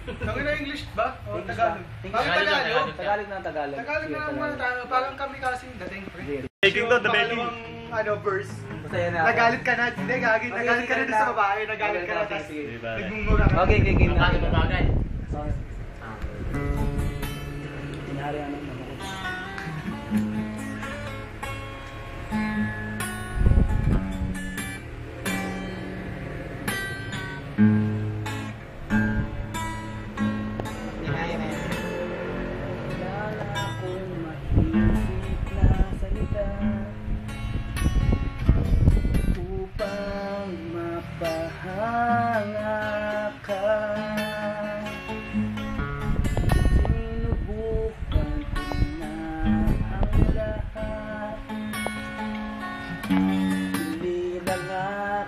Tangin na English ba? O Tagalog? Tagalog na Tagalog. Tagalog na naman tayo. Parang kami kasi dating pre. Baking to, the baking. Ano, verse. Masaya na ako. Nagalit ka na. Hindi, gagi. Nagalit ka na doon sa babae. Nagalit ka na. Tapos nagmumura ka. Okay, game na. Bagay. Tinari ano naman.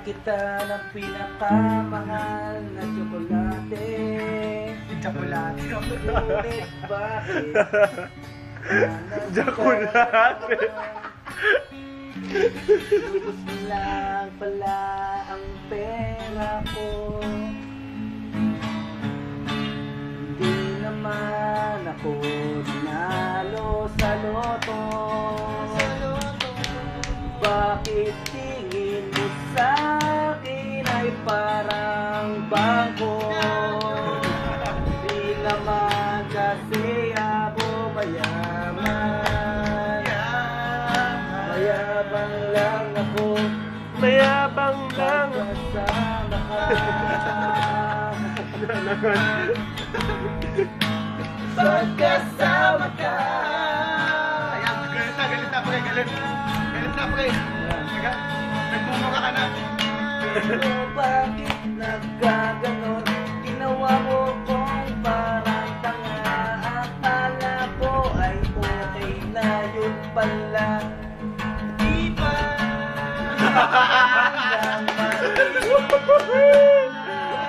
Kita ng pinakamahal na tsokolate. Tsokolate. Ngunit bakit? Tsokolate. Lubos lang pala ang pera ko. Hindi naman ako dinalo sa loto. Bakit tingin mo sa akin ay parang bangko? Di naman kasi ako mayaman. Mayabang lang ako. Mayabang lang. Pagkasama ka. Pagkasama ka. Ayan, galit na pre. Galit na pre. Nagmumura ka na. Pero bakit nagkaganon? Ginawa mo kong parang tanga. Akala ko ay okay na, yun pala di ba?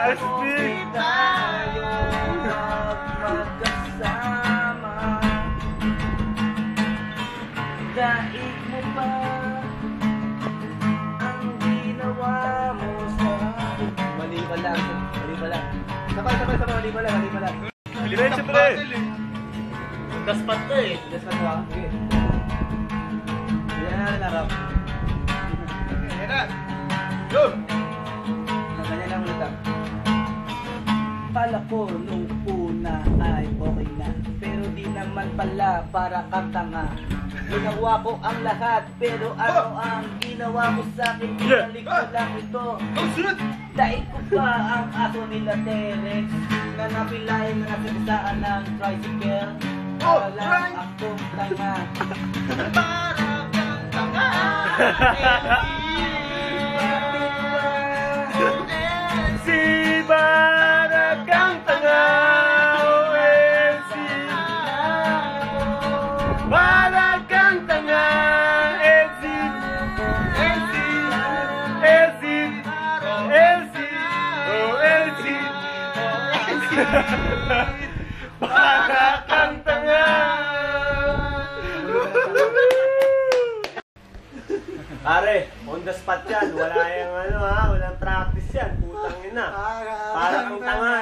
Astig! Tayo magkasama. Daig mo pa ang ginawa mo sa akin. Mali pala. Sabay, mali pala. Diretso pre! Gaspat to eh. Daspat mo ah. Sige. Yan na rap. Ayan na. Go! Ganyan lang ulit ah. Kala ko nung una ay okay na, pero di naman pala, para kang tanga. Ginawa ko ang lahat, pero ano ang ginawa mo sa akin? Binalik ko lang ito. Daig ko pa ang aso nila Terex na napilahin na napigisaan ng tricycle. Para lang akong tanga. Para kang tanga. Si para kang tanga. Para kang tanga. Para kang tanga. Pare, on the spot yan. Wala yung ano ha, walang practice yan. Putang ina. Para kang tanga,